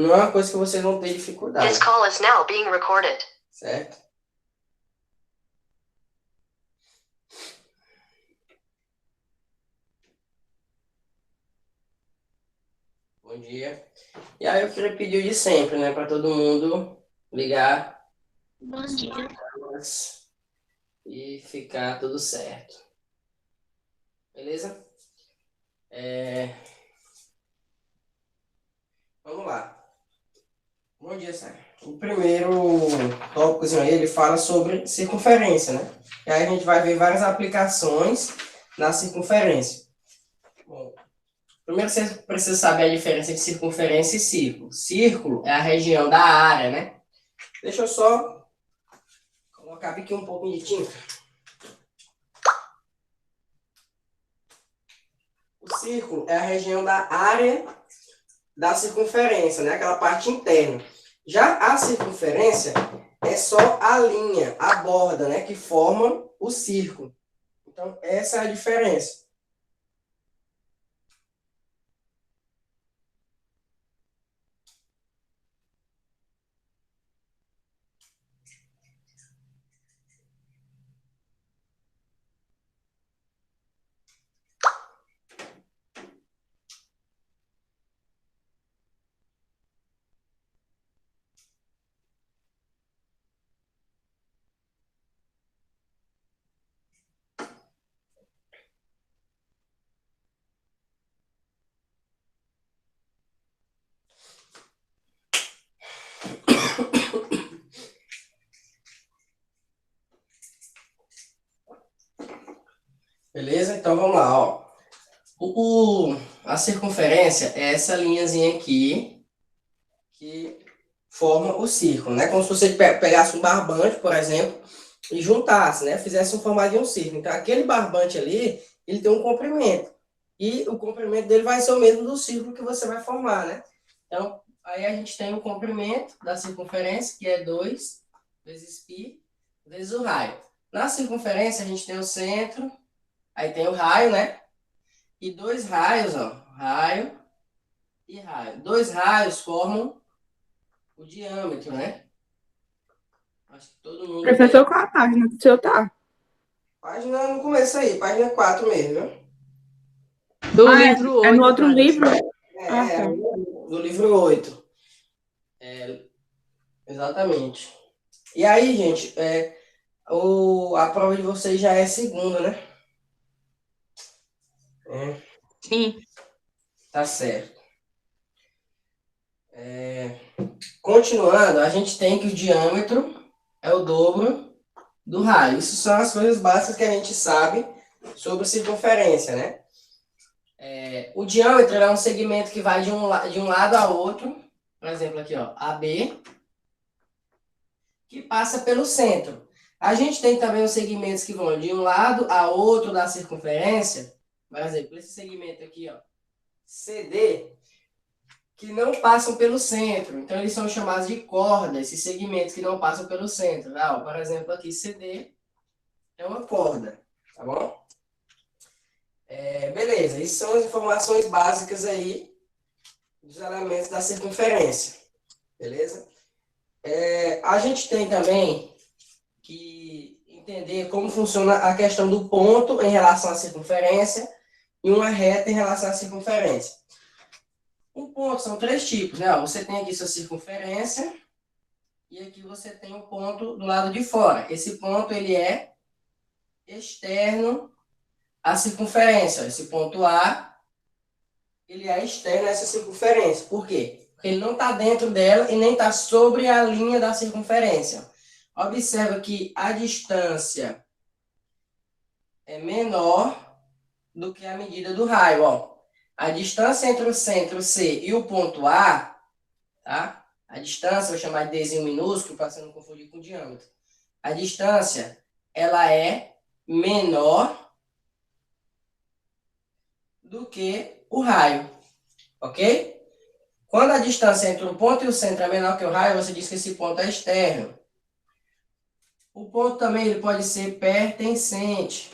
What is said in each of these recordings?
não é uma coisa que você não tem dificuldade. This call is now being recorded. Certo? Bom dia. E aí eu queria pedir o de sempre, né? Para todo mundo ligar Bom as dia. câmeras e ficar tudo certo. Beleza? Vamos lá. Bom dia, Sérgio. O primeiro tópico aí, ele fala sobre circunferência, né? E aí a gente vai ver várias aplicações na circunferência. Bom, primeiro você precisa saber a diferença de circunferência e círculo. Círculo é a região da área, né? Deixa eu só colocar aqui um pouquinho de tinta. O círculo é a região da área da circunferência, né? Aquela parte interna. Já a circunferência é só a linha, a borda, né? Que forma o círculo. Então, essa é a diferença. Beleza? Então, vamos lá, ó. A circunferência é essa linhazinha aqui que forma o círculo, né? Como se você pegasse um barbante, por exemplo, e juntasse, né? Fizesse um formato de um círculo. Então, aquele barbante ali, ele tem um comprimento. E o comprimento dele vai ser o mesmo do círculo que você vai formar, né? Então, aí a gente tem o comprimento da circunferência, que é 2 vezes π vezes o raio. Na circunferência, a gente tem o centro, aí tem o raio, né? E dois raios, ó, raio e raio. Dois raios formam o diâmetro, né? Acho que todo mundo tem. Professor, qual a página do seu tá? Página no começo aí, página 4 mesmo, viu? Do Ah, livro é no 8, outro livro? professor. Ah, É, tá. do livro 8. Exatamente. E aí, gente, a prova de vocês já é segunda, né? É, Sim. tá certo. Continuando, a gente tem que o diâmetro é o dobro do raio. Isso são as coisas básicas que a gente sabe sobre circunferência, né? O diâmetro é um segmento que vai de um lado a outro, por exemplo, aqui, ó, AB, que passa pelo centro. A gente tem também os segmentos que vão de um lado a outro da circunferência, por exemplo, esse segmento aqui, ó, CD, que não passam pelo centro. Então, eles são chamados de corda, esses segmentos que não passam pelo centro. Ah, ó, por exemplo, aqui, CD é uma corda, tá bom? Beleza, isso são as informações básicas aí dos elementos da circunferência, beleza? A gente tem também que entender como funciona a questão do ponto em relação à circunferência e uma reta em relação à circunferência. O ponto são três tipos, né? Você tem aqui sua circunferência e aqui você tem o ponto do lado de fora. Esse ponto ele é externo à circunferência. Esse ponto A ele é externo a essa circunferência. Por quê? Porque ele não está dentro dela e nem está sobre a linha da circunferência. Observa que a distância é menor do que a medida do raio. Ó. A distância entre o centro C e o ponto A, tá? A distância, vou chamar de Dzinho minúsculo, para você não confundir com o diâmetro. A distância, ela é menor do que o raio, ok? Quando a distância entre o ponto e o centro é menor que o raio, você diz que esse ponto é externo. O ponto também ele pode ser pertencente.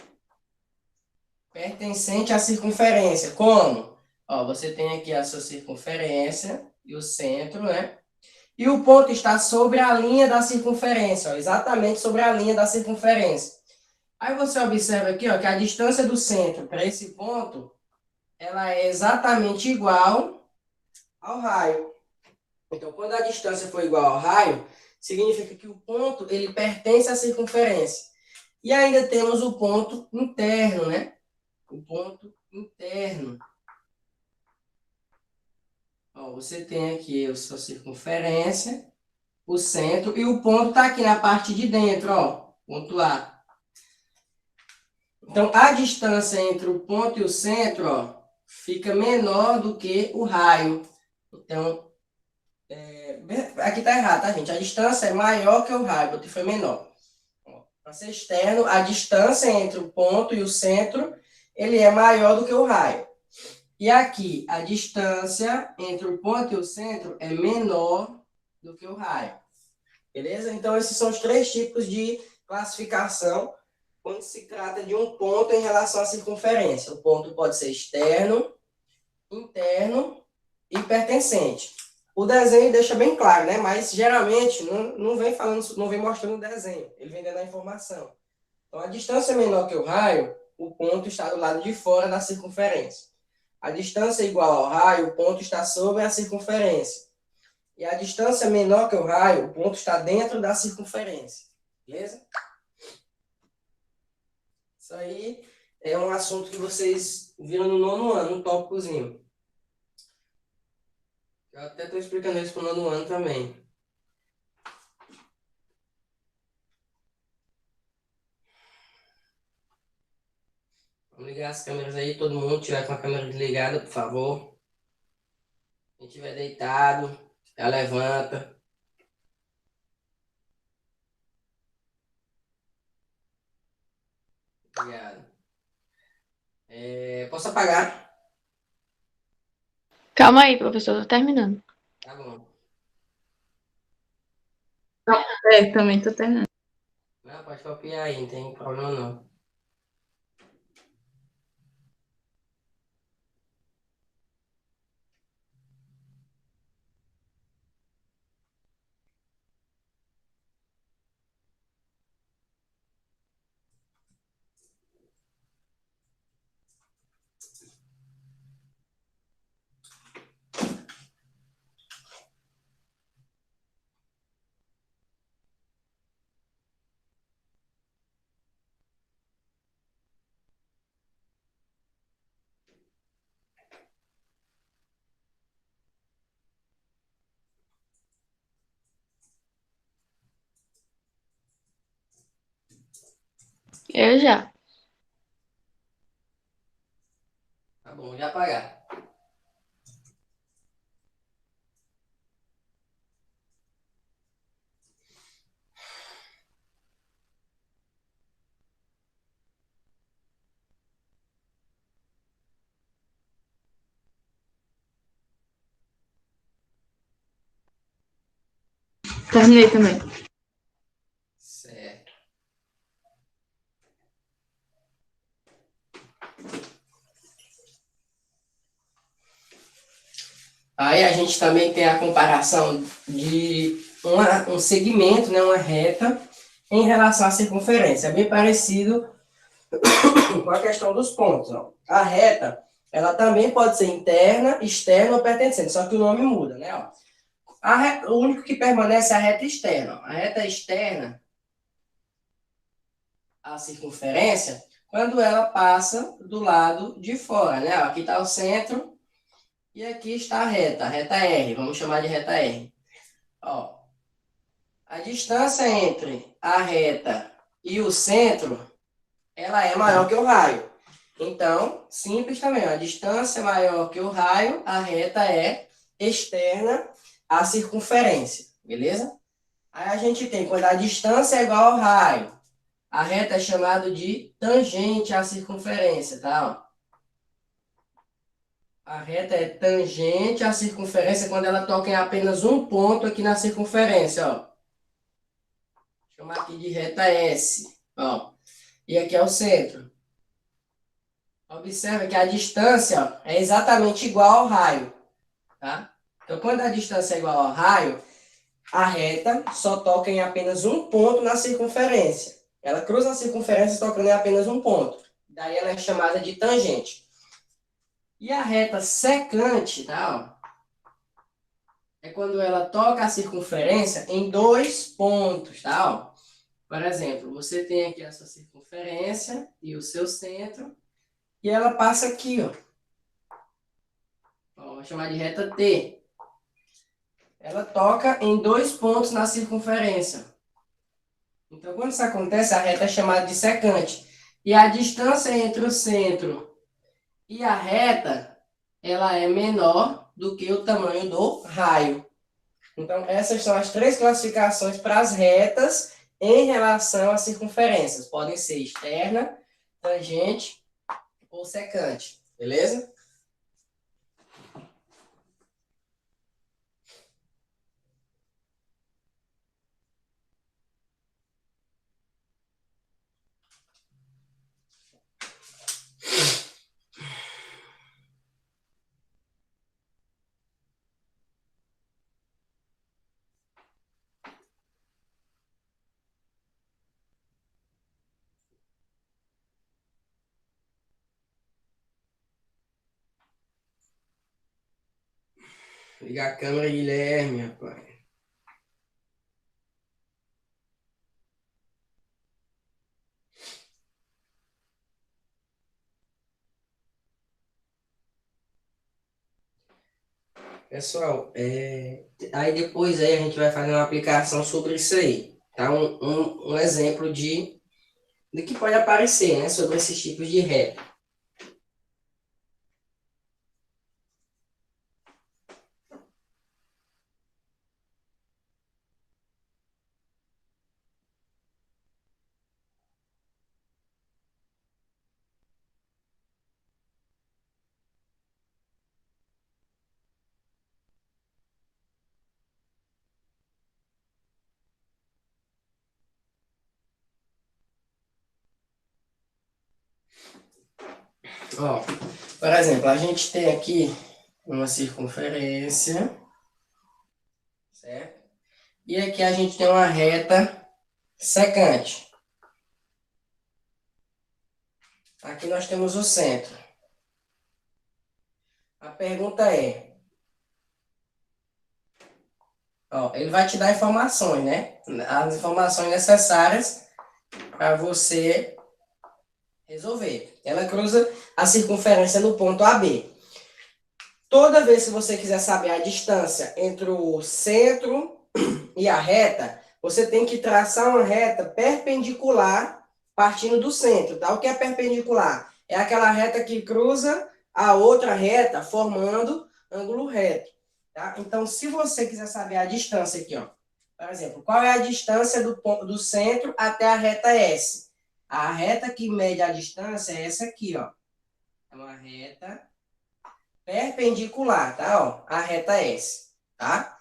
Pertencente à circunferência. Como? Ó, você tem aqui a sua circunferência e o centro, né? E o ponto está sobre a linha da circunferência, ó, exatamente sobre a linha da circunferência. Aí você observa aqui, ó, que a distância do centro para esse ponto, ela é exatamente igual ao raio. Então, quando a distância for igual ao raio, significa que o ponto, ele pertence à circunferência. E ainda temos o ponto interno, né? O ponto interno. Ó, você tem aqui a sua circunferência, o centro, e o ponto está aqui na parte de dentro, ó, ponto A. Então, a distância entre o ponto e o centro, ó, fica menor do que o raio. Então, aqui está errado, tá, gente? A distância é maior que o raio, porque foi menor. Para ser externo, a distância entre o ponto e o centro, ele é maior do que o raio. E aqui, a distância entre o ponto e o centro é menor do que o raio. Beleza? Então, esses são os 3 tipos de classificação quando se trata de um ponto em relação à circunferência. O ponto pode ser externo, interno e pertencente. O desenho deixa bem claro, né? Mas geralmente não vem falando, não vem mostrando o desenho, ele vem dando a informação. Então, a distância é menor que o raio, o ponto está do lado de fora da circunferência. A distância é igual ao raio, o ponto está sobre a circunferência. E a distância é menor que o raio, o ponto está dentro da circunferência. Beleza? Isso aí é um assunto que vocês viram no 9º ano, um tópicozinho. Eu até estou explicando isso para o 9º ano também. Vamos ligar as câmeras aí, todo mundo tiver com a câmera desligada, por favor. Quem estiver deitado, já levanta. Obrigado. Posso apagar? Calma aí, professor, tô terminando. Tá bom. Também tô terminando. Não, pode copiar aí, não tem problema não. Eu já. Tá bom, já apagar. Terminei também. Certo. Aí a gente também tem a comparação de um segmento, né, uma reta, em relação à circunferência. É bem parecido com a questão dos pontos. Ó. A reta, ela também pode ser interna, externa ou pertencente, só que o nome muda, né? Ó. O único que permanece é a reta externa. A reta externa, a circunferência, quando ela passa do lado de fora, né? Ó, aqui está o centro e aqui está a reta R, vamos chamar de reta R. Ó, a distância entre a reta e o centro, ela é maior que o raio. Então, simples também, ó, a distância é maior que o raio, a reta é externa à circunferência, beleza? Aí a gente tem, quando a distância é igual ao raio, a reta é chamada de tangente à circunferência, tá? Ó. A reta é tangente à circunferência quando ela toca em apenas um ponto aqui na circunferência, ó. Vou chamar aqui de reta S, ó. E aqui é o centro. Observe que a distância ó, é exatamente igual ao raio, tá? Então, quando a distância é igual ao raio, a reta só toca em apenas um ponto na circunferência. Ela cruza a circunferência tocando em apenas um ponto. Daí ela é chamada de tangente. E a reta secante, tá, ó, é quando ela toca a circunferência em dois pontos, tá, ó. Por exemplo, você tem aqui a sua circunferência e o seu centro, e ela passa aqui, ó. Ó, vou chamar de reta T. Ela toca em dois pontos na circunferência. Então, quando isso acontece, a reta é chamada de secante. E a distância entre o centro e a reta, ela é menor do que o tamanho do raio. Então, essas são as três classificações para as retas em relação às circunferências. Podem ser externa, tangente ou secante. Beleza? Ligar a câmera, Guilherme, rapaz. Pessoal, aí depois aí a gente vai fazer uma aplicação sobre isso aí. Tá? Um exemplo de que pode aparecer, né? Sobre esses tipos de reta. Ó, por exemplo, a gente tem aqui uma circunferência, certo? E aqui a gente tem uma reta secante. Aqui nós temos o centro. A pergunta é, ó, ele vai te dar informações, né? As informações necessárias para você resolver. Ela cruza a circunferência no ponto AB. Toda vez que você quiser saber a distância entre o centro e a reta, você tem que traçar uma reta perpendicular partindo do centro, tá? O que é perpendicular? É aquela reta que cruza a outra reta, formando ângulo reto, tá? Então, se você quiser saber a distância aqui, ó, por exemplo, qual é a distância do centro até a reta S? A reta que mede a distância é essa aqui, ó. É uma reta perpendicular, tá? Ó, a reta S, tá?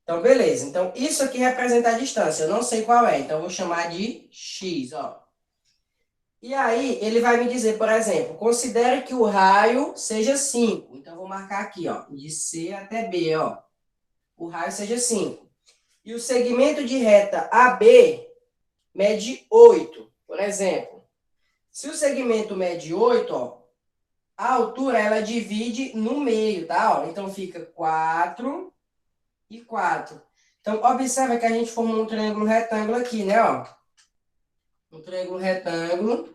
Então, beleza. Então, isso aqui representa a distância. Eu não sei qual é, então eu vou chamar de X, ó. E aí, ele vai me dizer, por exemplo, considere que o raio seja 5. Então, eu vou marcar aqui, ó, de C até B, ó. O raio seja 5. E o segmento de reta AB mede 8, por exemplo. Se o segmento mede 8, ó, a altura ela divide no meio, tá? Ó, então, fica 4 e 4. Então, observa que a gente formou um triângulo retângulo aqui, né? Ó. Um triângulo retângulo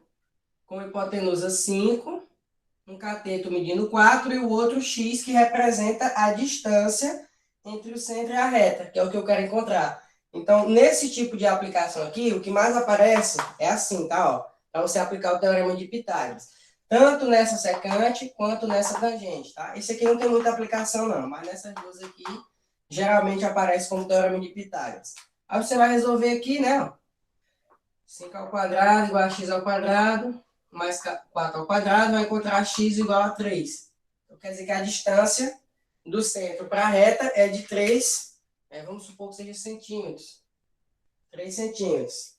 com hipotenusa 5, um cateto medindo 4 e o outro x que representa a distância entre o centro e a reta, que é o que eu quero encontrar. Então, nesse tipo de aplicação aqui, o que mais aparece é assim, tá? Ó, para você aplicar o teorema de Pitágoras. Tanto nessa secante quanto nessa tangente, tá? Esse aqui não tem muita aplicação não, mas nessas duas aqui, geralmente aparece como teorema de Pitágoras. Aí você vai resolver aqui, né? Ó, 5 ao quadrado igual a x ao quadrado, mais 4 ao quadrado, vai encontrar x igual a 3. Então, quer dizer que a distância do centro para a reta é de 3, vamos supor que seja centímetros. 3 centímetros.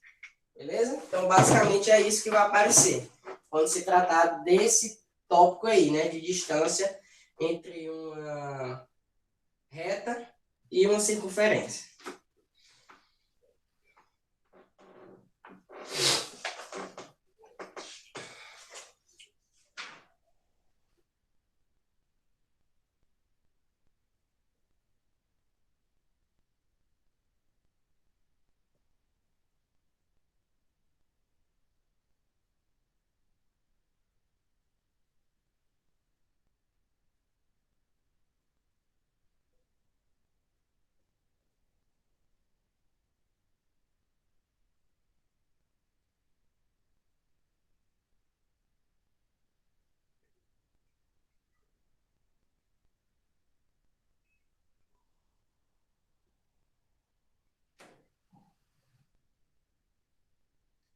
Beleza? Então, basicamente é isso que vai aparecer quando se tratar desse tópico aí, né? De distância entre reta e uma circunferência.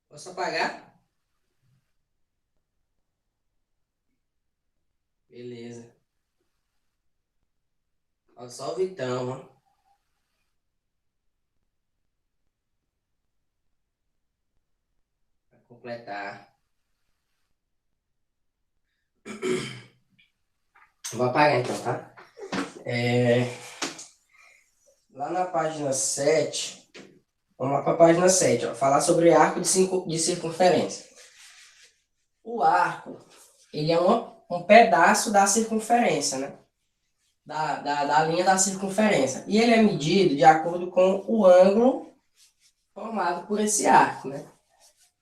Posso apagar? Beleza. Ó, só o Vitão, ó. Para completar. Vou apagar então, tá? Lá na página 7, vamos lá para a página 7, ó, falar sobre arco de circunferência. O arco, ele é um pedaço da circunferência, né? Da linha da circunferência. E ele é medido de acordo com o ângulo formado por esse arco, né?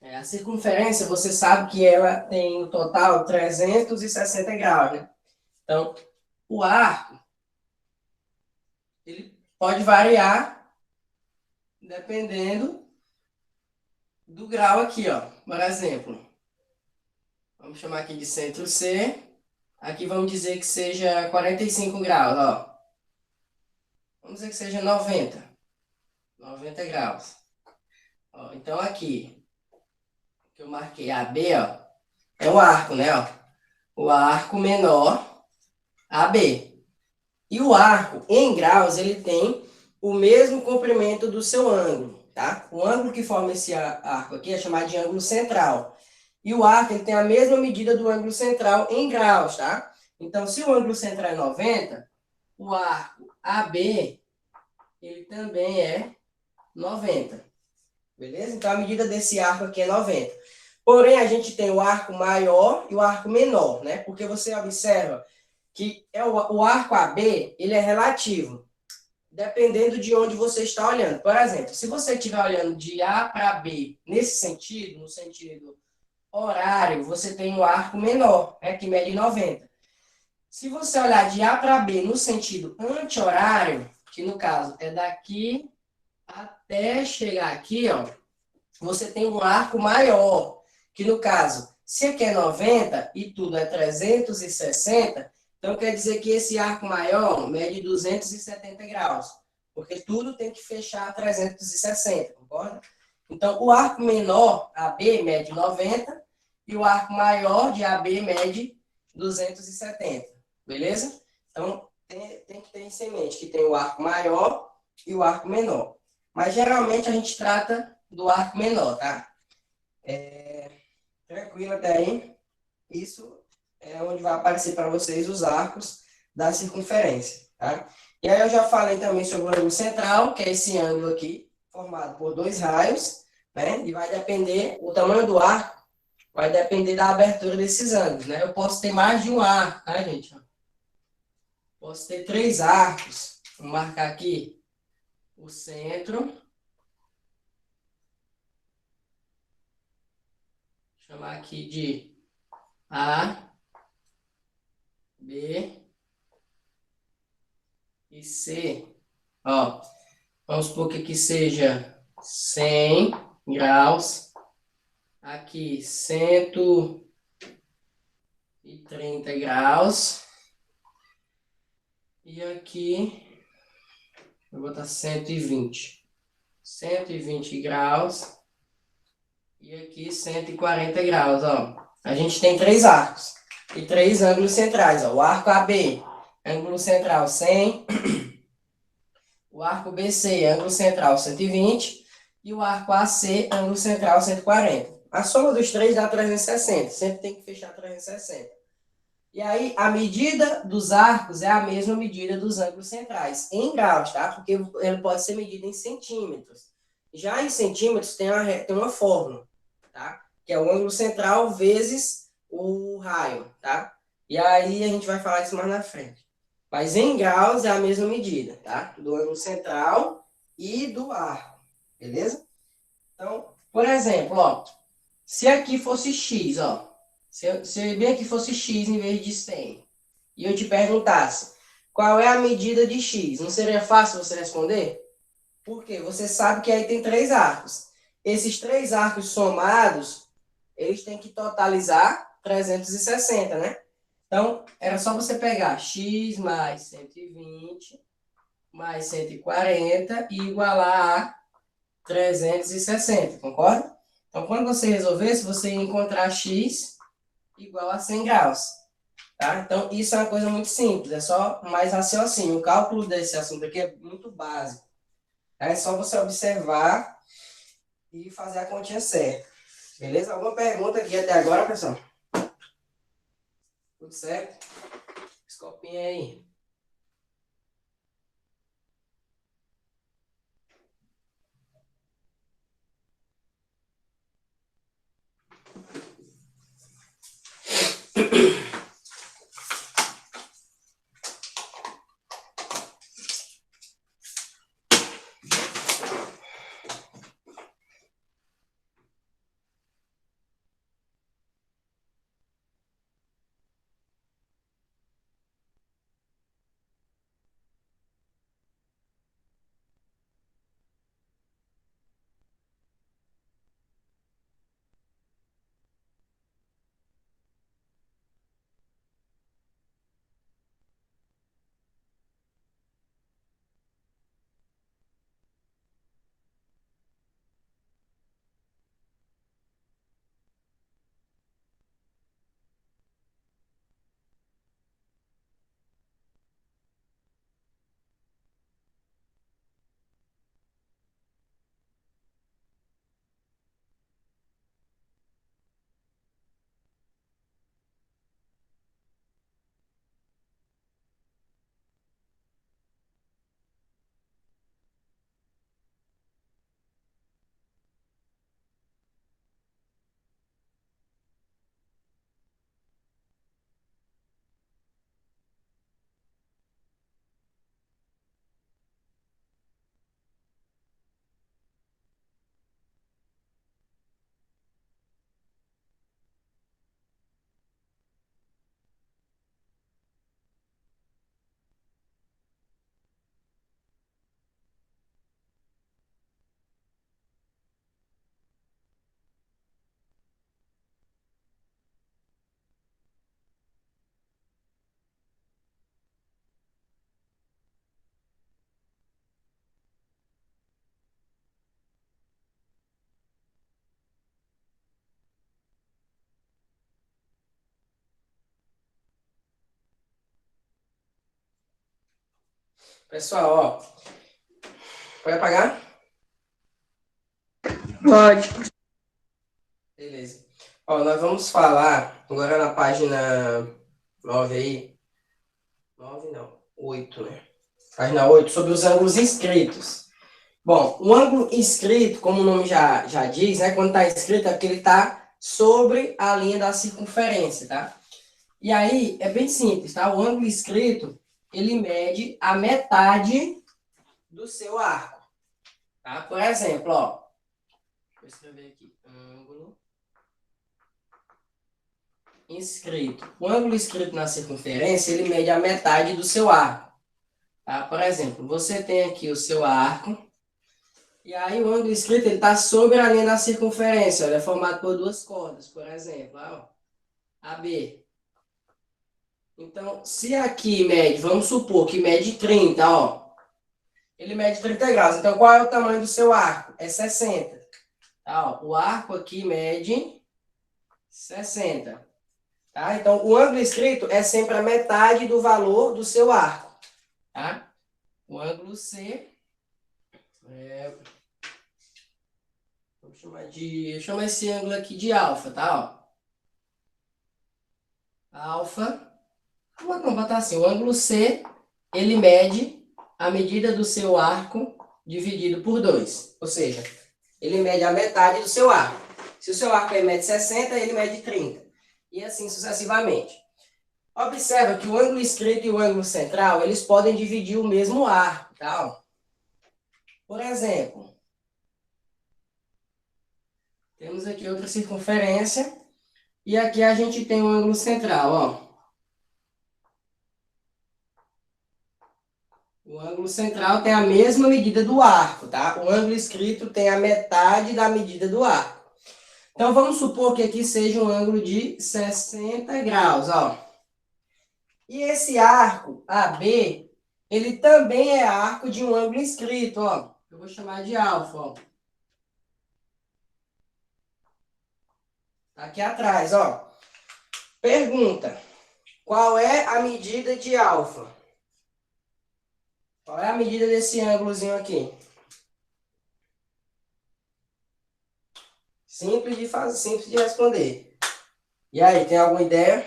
A circunferência, você sabe que ela tem no total 360 graus, né? Então, o arco, ele pode variar dependendo do grau aqui, ó. Por exemplo, vamos chamar aqui de centro C. Aqui vamos dizer que seja 45 graus, ó. Vamos dizer que seja 90 graus. Ó, então aqui, que eu marquei AB, ó, é o arco, né, ó. O arco menor, AB. E o arco, em graus, ele tem o mesmo comprimento do seu ângulo, tá? O ângulo que forma esse arco aqui é chamado de ângulo central. E o arco, ele tem a mesma medida do ângulo central em graus, tá? Então, se o ângulo central é 90, o arco AB, ele também é 90. Beleza? Então, a medida desse arco aqui é 90. Porém, a gente tem o arco maior e o arco menor, né? Porque você observa que o arco AB, ele é relativo, dependendo de onde você está olhando. Por exemplo, se você estiver olhando de A para B, nesse sentido, no sentido horário, você tem um arco menor, né, que mede 90. Se você olhar de A para B no sentido anti-horário, que no caso é daqui até chegar aqui, ó, você tem um arco maior, que no caso, se aqui é 90 e tudo é 360, então quer dizer que esse arco maior mede 270 graus, porque tudo tem que fechar a 360, concorda? Então, o arco menor, AB, mede 90, e o arco maior de AB mede 270, beleza? Então, tem que ter isso em mente, que tem o arco maior e o arco menor. Mas, geralmente, a gente trata do arco menor, tá? Tranquilo até aí? Isso é onde vai aparecer para vocês os arcos da circunferência, tá? E aí eu já falei também sobre o ângulo central, que é esse ângulo aqui, formado por dois raios, né? E vai depender, o tamanho do arco vai depender da abertura desses ângulos, né? Eu posso ter mais de um arco, tá, gente? Posso ter 3 arcos. Vou marcar aqui o centro. Vou chamar aqui de A, B e C. Ó, vamos supor que aqui seja 100 graus. Aqui 130 graus. E aqui, vou botar 120. 120 graus. E aqui 140 graus, ó. A gente tem 3 arcos e 3 ângulos centrais, ó. O arco AB, ângulo central 100. O arco BC, ângulo central 120. E o arco AC, ângulo central 140. A soma dos três dá 360. Sempre tem que fechar 360. E aí, a medida dos arcos é a mesma medida dos ângulos centrais, em graus, tá? Porque ele pode ser medido em centímetros. Já em centímetros tem uma fórmula, tá? Que é o ângulo central vezes o raio, tá? E aí a gente vai falar isso mais na frente. Mas em graus é a mesma medida, tá? Do ângulo central e do arco, beleza? Então, por exemplo, ó, se aqui fosse x, ó, se bem aqui fosse x em vez de 100, e eu te perguntasse qual é a medida de x, não seria fácil você responder? Porque você sabe que aí tem 3 arcos. Esses 3 arcos somados, eles têm que totalizar 360, né? Então, era só você pegar x mais 120 mais 140 e igualar a 360, concorda? Então, quando você resolvesse, você ia encontrar x igual a 100 graus. Tá? Então, isso é uma coisa muito simples, é só mais raciocínio. O cálculo desse assunto aqui é muito básico. É só você observar e fazer a continha certa. Beleza? Alguma pergunta aqui até agora, pessoal? Tudo certo? Escopinha aí. Pessoal, ó, pode apagar? Pode. Beleza. Ó, nós vamos falar agora na página 9 aí. 9 não, 8, né? Página 8 sobre os ângulos inscritos. Bom, o ângulo inscrito, como o nome já diz, né? Quando está inscrito é porque ele está sobre a linha da circunferência, tá? E aí, é bem simples, tá? O ângulo inscrito, ele mede a metade do seu arco, tá? Por exemplo, ó. Deixa eu escrever aqui. Ângulo inscrito. O ângulo inscrito na circunferência, ele mede a metade do seu arco, tá? Por exemplo, você tem aqui o seu arco, e aí o ângulo inscrito ele está sobre a linha da circunferência, ele é formado por 2 cordas, por exemplo, ó, AB. Então, se aqui mede, vamos supor que mede 30, ó, ele mede 30 graus. Então, qual é o tamanho do seu arco? É 60. Tá, ó, o arco aqui mede 60. Tá? Então, o ângulo inscrito é sempre a metade do valor do seu arco. Tá? O ângulo C chama esse ângulo aqui de alfa, tá? Ó. Alfa Vou botar assim, o ângulo C, ele mede a medida do seu arco dividido por 2. Ou seja, ele mede a metade do seu arco. Se o seu arco aí mede 60, ele mede 30. E assim sucessivamente. Observa que o ângulo escrito e o ângulo central, eles podem dividir o mesmo arco, tá? Por exemplo, temos aqui outra circunferência e aqui a gente tem o ângulo central, ó. O ângulo central tem a mesma medida do arco, tá? O ângulo escrito tem a metade da medida do arco. Então, vamos supor que aqui seja um ângulo de 60 graus, ó. E esse arco AB, ele também é arco de um ângulo escrito, ó. Eu vou chamar de alfa, ó. Tá aqui atrás, ó. Pergunta: qual é a medida de alfa? Qual é a medida desse ângulozinho aqui? Simples de fazer, simples de responder. E aí, tem alguma ideia?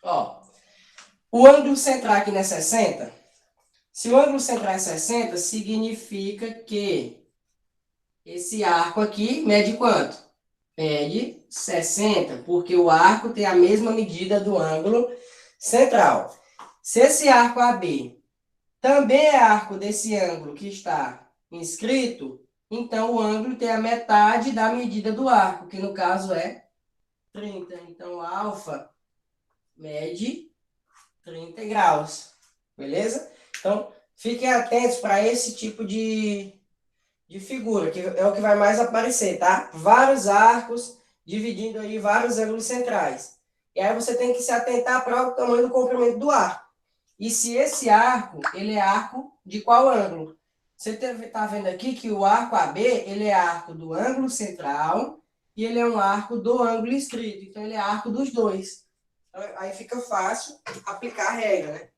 Ó, o ângulo central aqui não é 60? Se o ângulo central é 60, significa que esse arco aqui mede quanto? Mede 60, porque o arco tem a mesma medida do ângulo central. Se esse arco AB também é arco desse ângulo que está inscrito, então o ângulo tem a metade da medida do arco, que no caso é 30. Então, alfa mede 30 graus. Beleza? Então, fiquem atentos para esse tipo de figura, que é o que vai mais aparecer, tá? Vários arcos dividindo aí vários ângulos centrais. E aí você tem que se atentar para o tamanho do comprimento do arco. E se esse arco, ele é arco de qual ângulo? Você está vendo aqui que o arco AB, ele é arco do ângulo central e ele é um arco do ângulo inscrito. Então, ele é arco dos dois. Aí fica fácil aplicar a regra, né?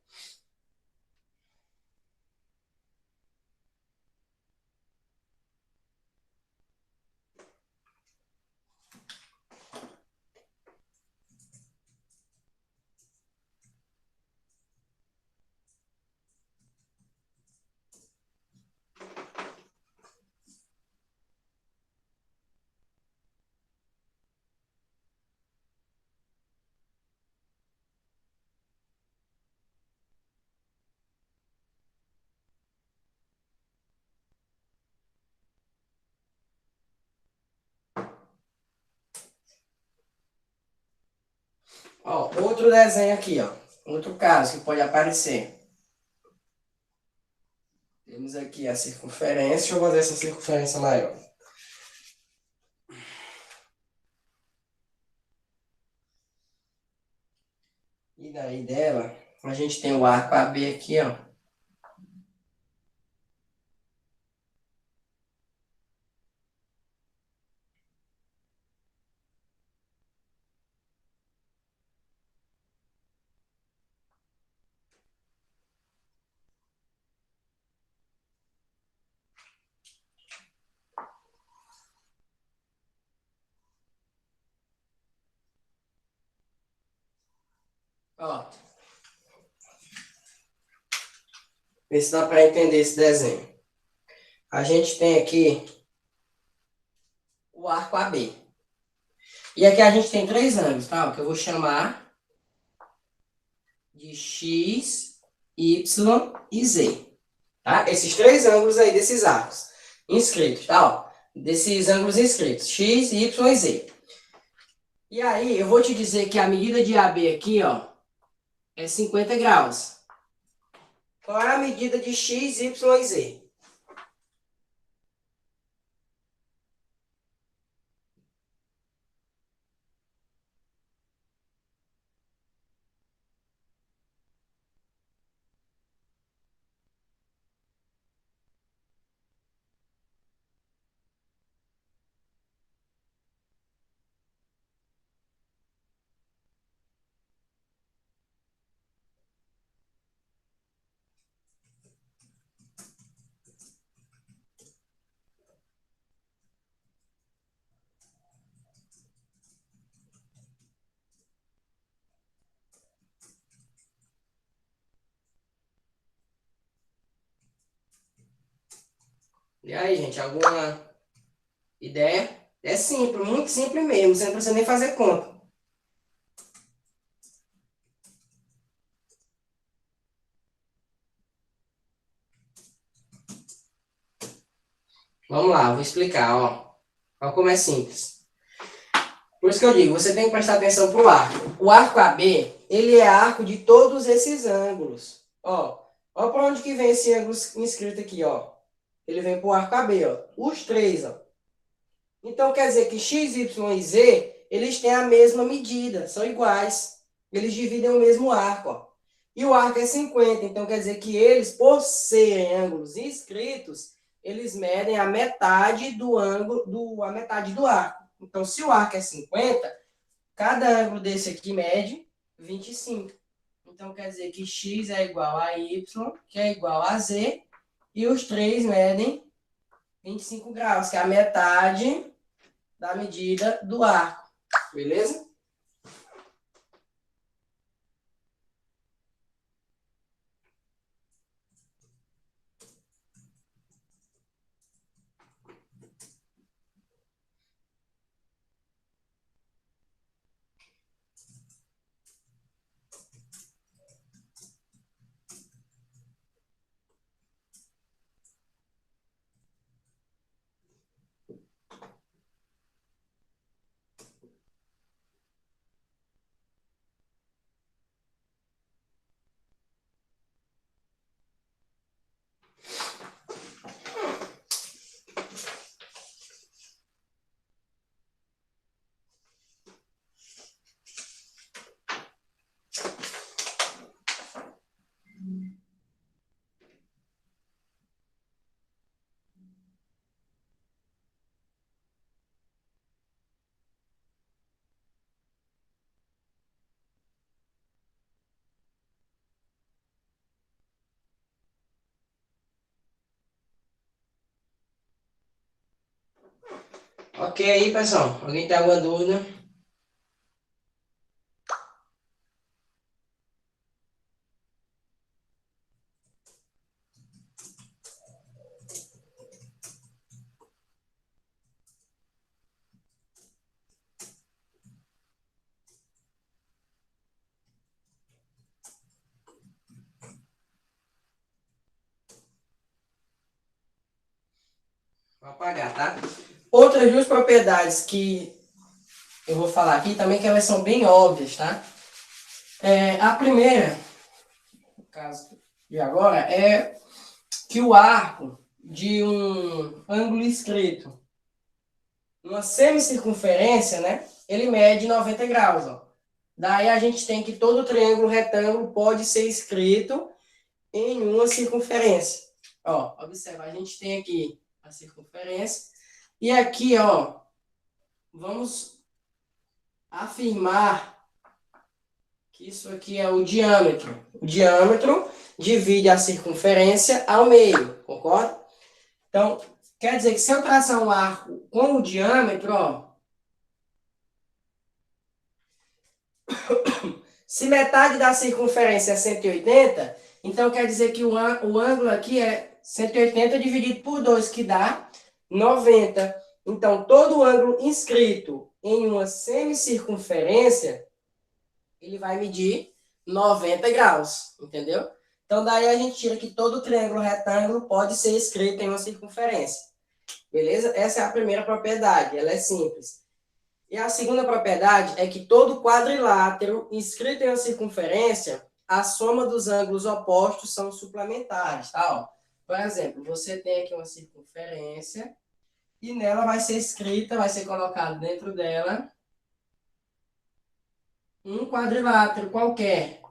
Ó, outro desenho aqui, ó. Outro caso que pode aparecer. Temos aqui a circunferência. Deixa eu fazer essa circunferência maior. E daí dela, a gente tem o arco AB aqui, ó. Ó, vê se dá para entender esse desenho. A gente tem aqui o arco AB. E aqui a gente tem três ângulos, tá? O que eu vou chamar de X, Y e Z. Tá? Esses três ângulos aí desses arcos inscritos, tá? Ó, desses ângulos inscritos, X, Y e Z. E aí, eu vou te dizer que a medida de AB aqui, ó, é 50 graus. Qual é a medida de X, Y e Z? E aí, gente, alguma ideia? É simples, muito simples mesmo, você não precisa nem fazer conta. Vamos lá, vou explicar, ó. Olha como é simples. Por isso que eu digo, você tem que prestar atenção pro arco. O arco AB, ele é arco de todos esses ângulos. Ó para onde que vem esse ângulo inscrito aqui, ó. Ele vem pro arco AB, ó. Os três, ó. Então, quer dizer que x, y e z, eles têm a mesma medida, são iguais. Eles dividem o mesmo arco, ó. E o arco é 50, então quer dizer que eles, por serem ângulos inscritos, eles medem a metade do ângulo, a metade do arco. Então, se o arco é 50, cada ângulo desse aqui mede 25. Então, quer dizer que x é igual a y, que é igual a z, e os três medem 25 graus, que é a metade da medida do arco. Beleza? Ok aí, pessoal? Alguém tem alguma dúvida? Vou apagar, tá? Outras duas propriedades que eu vou falar aqui também, que elas são bem óbvias, tá? A primeira, no caso de agora, é que o arco de um ângulo inscrito, uma semicircunferência, né? Ele mede 90 graus, ó. Daí a gente tem que todo triângulo retângulo pode ser inscrito em uma circunferência. Ó, observa, a gente tem aqui a circunferência e aqui, ó, vamos afirmar que isso aqui é o diâmetro. O diâmetro divide a circunferência ao meio, concorda? Então, quer dizer que se eu traçar um arco com o diâmetro, ó, se metade da circunferência é 180, então quer dizer que o ângulo aqui é 180 dividido por 2, que dá 90. Então, todo ângulo inscrito em uma semicircunferência, ele vai medir 90 graus, entendeu? Então, daí a gente tira que todo triângulo retângulo pode ser inscrito em uma circunferência. Beleza? Essa é a primeira propriedade, ela é simples. E a segunda propriedade é que todo quadrilátero inscrito em uma circunferência, a soma dos ângulos opostos são suplementares, tá? Ó, por exemplo, você tem aqui uma circunferência e nela vai ser escrita, vai ser colocado dentro dela um quadrilátero qualquer.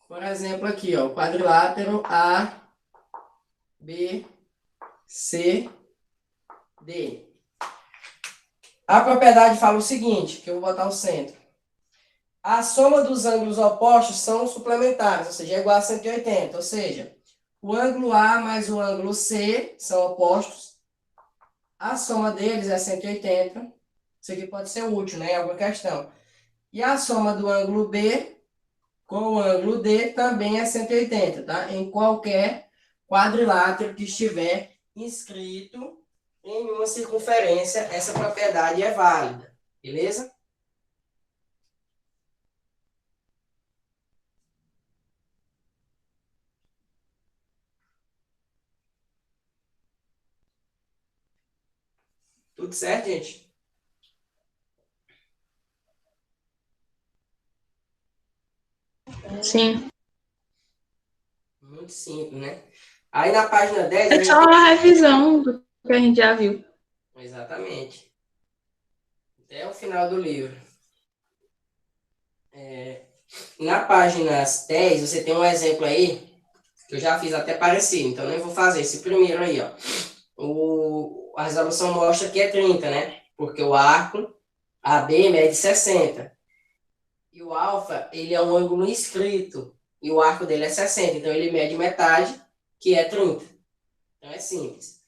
Por exemplo, aqui, ó, o quadrilátero A, B, C, D. A propriedade fala o seguinte, que eu vou botar o centro. A soma dos ângulos opostos são suplementares, ou seja, é igual a 180. Ou seja, o ângulo A mais o ângulo C são opostos. A soma deles é 180. Isso aqui pode ser útil, né, em alguma questão. E a soma do ângulo B com o ângulo D também é 180, tá? Em qualquer quadrilátero que estiver inscrito em uma circunferência, essa propriedade é válida, beleza? Tudo certo, gente? Sim. Muito simples, né? Aí na página 10 a É gente só uma revisão do que a gente já viu. Exatamente. Até o final do livro. Na página 10, você tem um exemplo aí, que eu já fiz até parecido, então nem vou fazer esse primeiro aí, ó. A resolução mostra que é 30, né? Porque o arco AB mede 60. E o alfa, ele é um ângulo inscrito. E o arco dele é 60. Então, ele mede metade, que é 30. Então, é simples.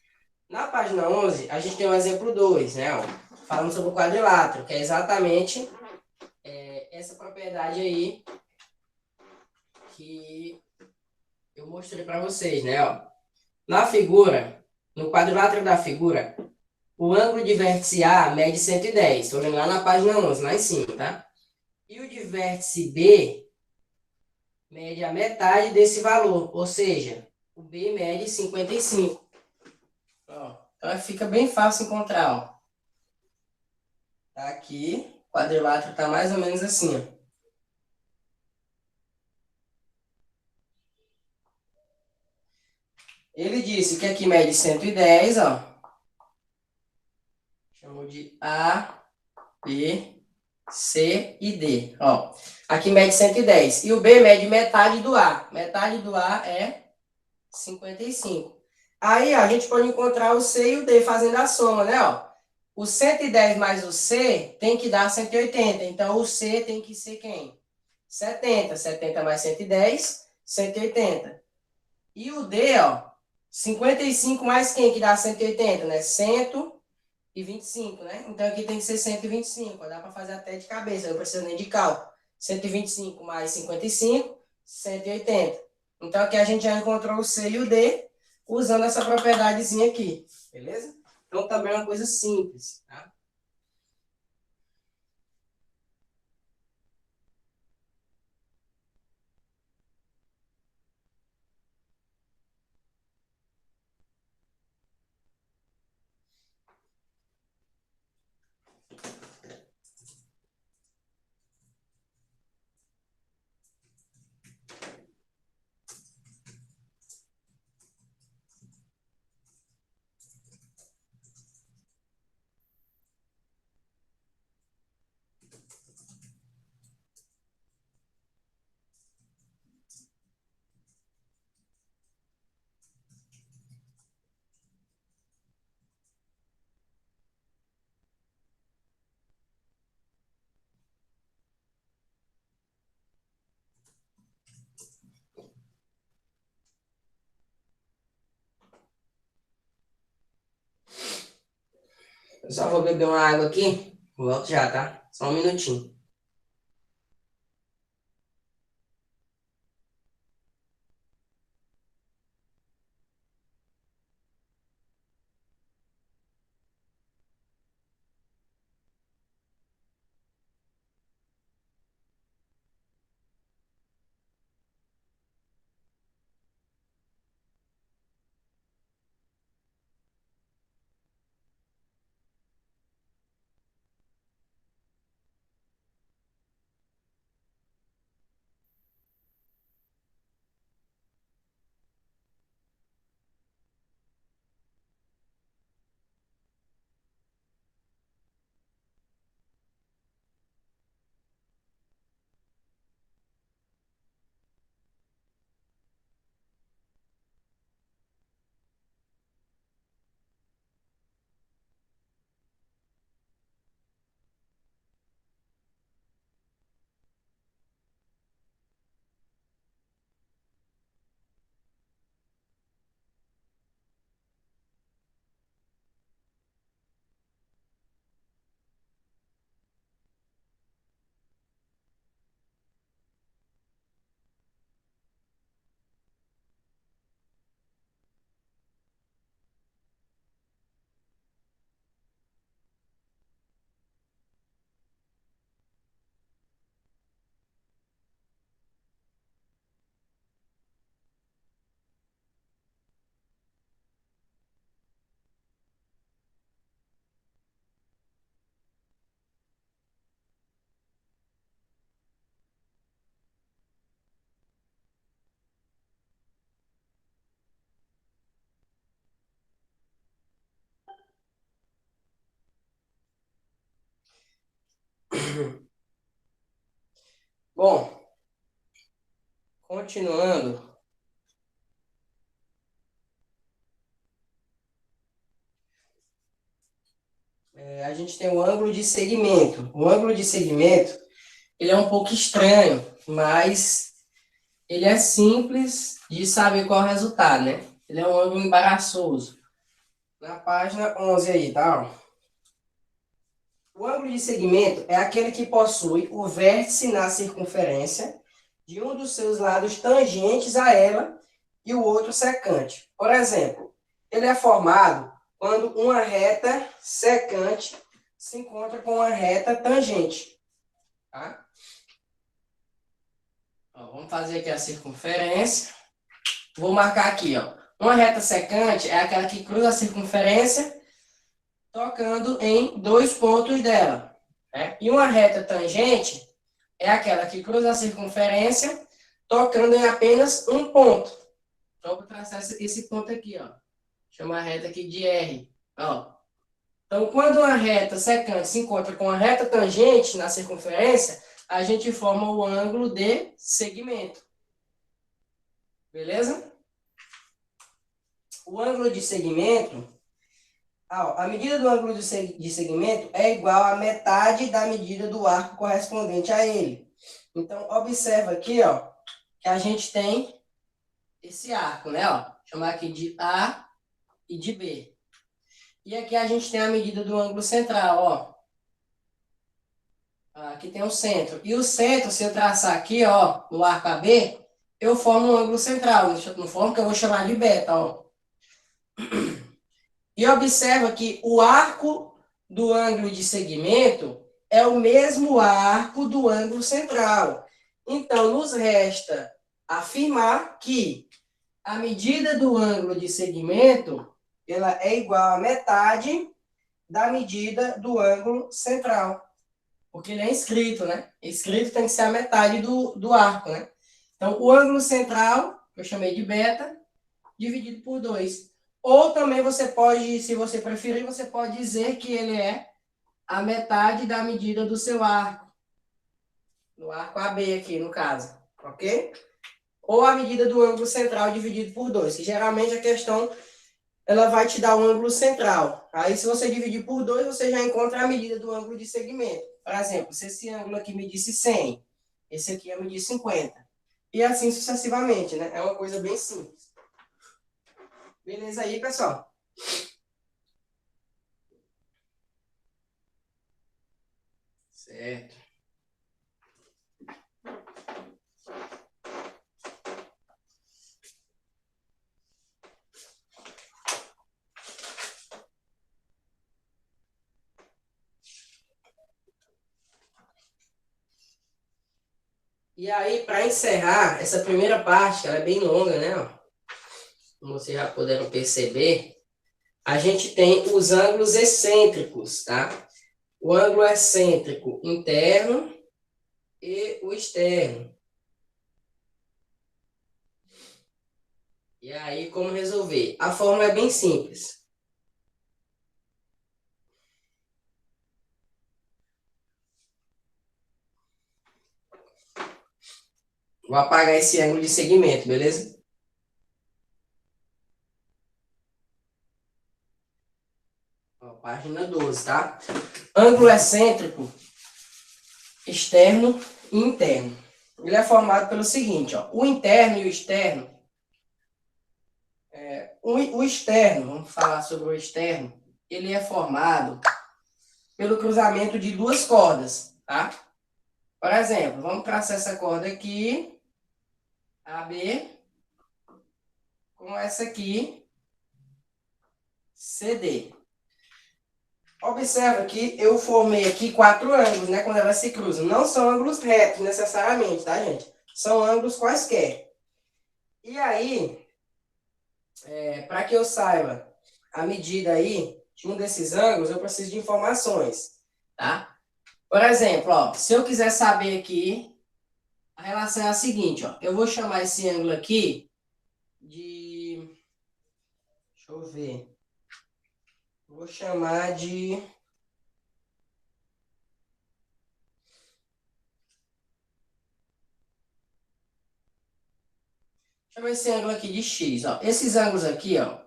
Na página 11, a gente tem o exemplo 2, né? Ó, falando sobre o quadrilátero, que é exatamente essa propriedade aí que eu mostrei para vocês, né? Ó. Na figura, no quadrilátero da figura, o ângulo de vértice A mede 110. Estou olhando lá na página 11, lá em cima, tá? E o de vértice B mede a metade desse valor, ou seja, o B mede 55. Ó, então fica bem fácil encontrar. Ó. Tá aqui, o quadrilátero está mais ou menos assim. Ó. Ele disse que aqui mede 110, ó. Chamou de A, B, C e D. Ó, aqui mede 110. E o B mede metade do A. Metade do A é 55. Aí ó, a gente pode encontrar o C e o D fazendo a soma, né? Ó. O 110 mais o C tem que dar 180. Então, o C tem que ser quem? 70. 70 mais 110, 180. E o D, ó, 55 mais quem que dá 180, né? 125, né? Então, aqui tem que ser 125. Ó, dá para fazer até de cabeça, não precisa nem de cálculo. 125 mais 55, 180. Então, aqui a gente já encontrou o C e o D usando essa propriedadezinha aqui, beleza? Então, também é uma coisa simples, tá? Eu só vou beber uma água aqui, volto já, tá? Só um minutinho. Bom, continuando. A gente tem o ângulo de segmento. O ângulo de segmento, ele é um pouco estranho, mas ele é simples de saber qual é o resultado, né? Ele é um ângulo embaraçoso. Na página 11 aí, tá? O ângulo de segmento é aquele que possui o vértice na circunferência de um dos seus lados tangentes a ela e o outro secante. Por exemplo, ele é formado quando uma reta secante se encontra com uma reta tangente. Tá? Ó, vamos fazer aqui a circunferência. Vou marcar aqui, ó. Uma reta secante é aquela que cruza a circunferência tocando em dois pontos dela. Né? E uma reta tangente é aquela que cruza a circunferência tocando em apenas um ponto. Então, vou traçar esse ponto aqui, ó. Chama a reta aqui de R. Ó. Então, quando uma reta secante se encontra com uma reta tangente na circunferência, a gente forma o ângulo de segmento. Beleza? O ângulo de segmento, a medida do ângulo de segmento é igual à metade da medida do arco correspondente a ele. Então, observa aqui, ó, que a gente tem esse arco, né? Ó, chamar aqui de A e de B. E aqui a gente tem a medida do ângulo central, ó. Aqui tem o centro. E o centro, se eu traçar aqui, ó, no arco AB, eu formo um ângulo central. Não formo que eu vou chamar de beta, ó. E observa que o arco do ângulo de segmento é o mesmo arco do ângulo central. Então, nos resta afirmar que a medida do ângulo de segmento ela é igual a metade da medida do ângulo central. Porque ele é inscrito, né? Inscrito tem que ser a metade do arco, né? Então, o ângulo central, que eu chamei de beta, dividido por 2. Ou também você pode, se você preferir, você pode dizer que ele é a metade da medida do seu arco. No arco AB aqui, no caso. Ok? Ou a medida do ângulo central dividido por 2. Que geralmente a questão ela vai te dar o ângulo central. Aí, se você dividir por 2, você já encontra a medida do ângulo de segmento. Por exemplo, se esse ângulo aqui medisse 100, esse aqui ia medir 50. E assim sucessivamente, né? É uma coisa bem simples. Beleza aí, pessoal? Certo. E aí, para encerrar, essa primeira parte, ela é bem longa, né? Como vocês já puderam perceber, a gente tem os ângulos excêntricos, tá? O ângulo excêntrico interno e o externo. E aí, como resolver? A fórmula é bem simples. Vou apagar esse ângulo de segmento, beleza? Ó, página 12, tá? Ângulo excêntrico externo e interno. Ele é formado pelo seguinte, ó. O interno e o externo. O externo, vamos falar sobre o externo, ele é formado pelo cruzamento de duas cordas, tá? Por exemplo, vamos traçar essa corda aqui, AB, com essa aqui, CD. Observa que eu formei aqui 4 ângulos, né? Quando elas se cruzam. Não são ângulos retos, necessariamente, tá, gente? São ângulos quaisquer. E aí, para que eu saiba a medida aí de um desses ângulos, eu preciso de informações, tá? Por exemplo, ó, se eu quiser saber aqui, a relação é a seguinte, ó. Eu vou chamar esse ângulo aqui de... Deixa eu ver. Vou chamar de... Chama esse ângulo aqui de x, ó. Esses ângulos aqui, ó,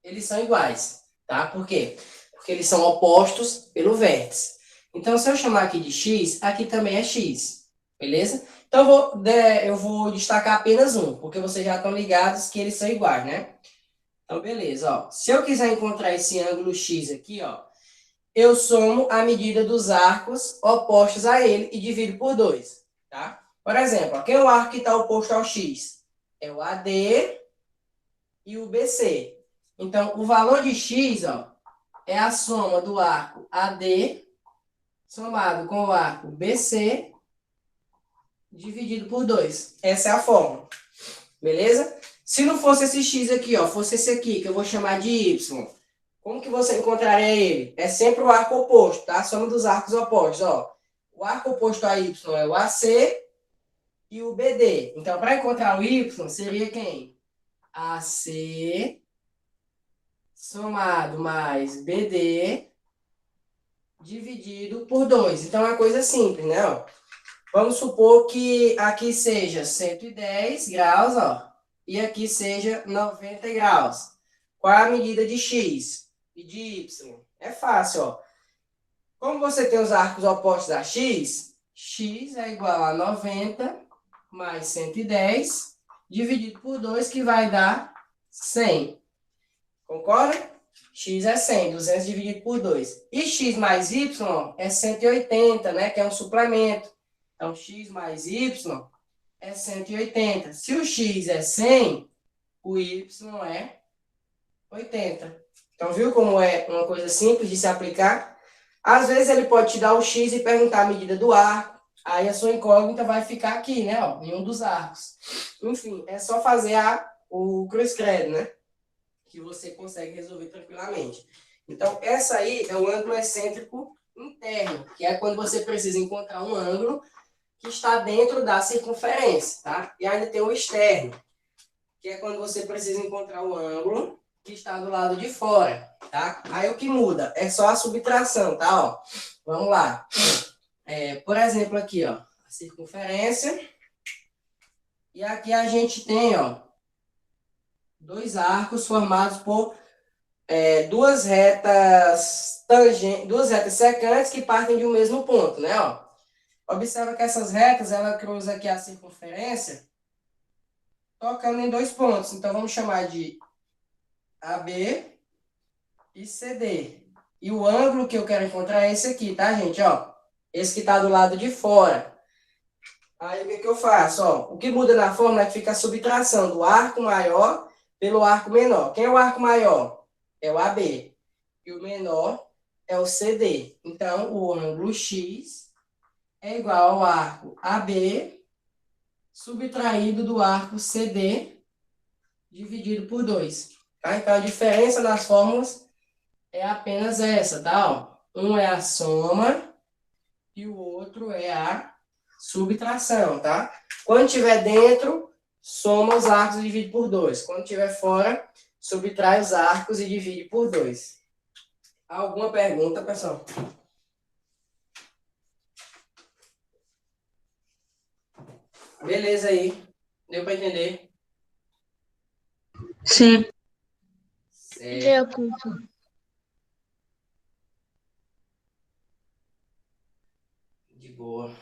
eles são iguais, tá? Por quê? Porque eles são opostos pelo vértice. Então, se eu chamar aqui de x, aqui também é x, beleza? Então, eu vou destacar apenas um, porque vocês já estão ligados que eles são iguais, né? Então, beleza, ó. Se eu quiser encontrar esse ângulo x aqui, ó, eu somo a medida dos arcos opostos a ele e divido por 2, tá? Por exemplo, ó, quem é o arco que está oposto ao x? É o AD e o BC. Então, o valor de x, ó, é a soma do arco AD somado com o arco BC dividido por 2. Essa é a fórmula. Beleza? Se não fosse esse x aqui, ó, fosse esse aqui, que eu vou chamar de y, como que você encontraria ele? É sempre o arco oposto, tá? A soma dos arcos opostos, ó. O arco oposto a y é o AC e o BD. Então, para encontrar o y, seria quem? AC somado mais BD dividido por 2. Então, é uma coisa simples, né? Ó. Vamos supor que aqui seja 110 graus, ó, e aqui seja 90 graus. Qual é a medida de x e de y? É fácil, ó. Como você tem os arcos opostos a x, x é igual a 90 mais 110 dividido por 2, que vai dar 100. Concorda? X é 100, 200 dividido por 2. E x mais y é 180, né? Que é um suplemento. Então, x mais y é 180. Se o x é 100, o y é 80. Então, viu como é uma coisa simples de se aplicar? Às vezes, ele pode te dar o x e perguntar a medida do arco. Aí, a sua incógnita vai ficar aqui, né? Ó, em um dos arcos. Enfim, é só fazer o cruz-credo, né? Que você consegue resolver tranquilamente. Então, essa aí é o ângulo excêntrico interno, que é quando você precisa encontrar um ângulo que está dentro da circunferência, tá? E ainda tem o externo, que é quando você precisa encontrar o ângulo que está do lado de fora, tá? Aí o que muda é só a subtração, tá? Ó, vamos lá. Por exemplo, aqui, ó, a circunferência. E aqui a gente tem, ó, dois arcos formados por duas retas secantes que partem de um mesmo ponto, né? Ó. Observa que essas retas, ela cruza aqui a circunferência, tocando em dois pontos. Então, vamos chamar de AB e CD. E o ângulo que eu quero encontrar é esse aqui, tá, gente? Ó, esse que está do lado de fora. Aí, o que eu faço? Ó, o que muda na fórmula é que fica a subtração do arco maior pelo arco menor. Quem é o arco maior? É o AB. E o menor é o CD. Então, o ângulo X é igual ao arco AB subtraído do arco CD dividido por 2. Tá? Então, a diferença das fórmulas é apenas essa, tá? Ó, um é a soma e o outro é a subtração, tá? Quando estiver dentro, soma os arcos e divide por 2. Quando estiver fora, subtrai os arcos e divide por 2. Alguma pergunta, pessoal? Beleza aí. Deu para entender? Sim. Certo. De boa.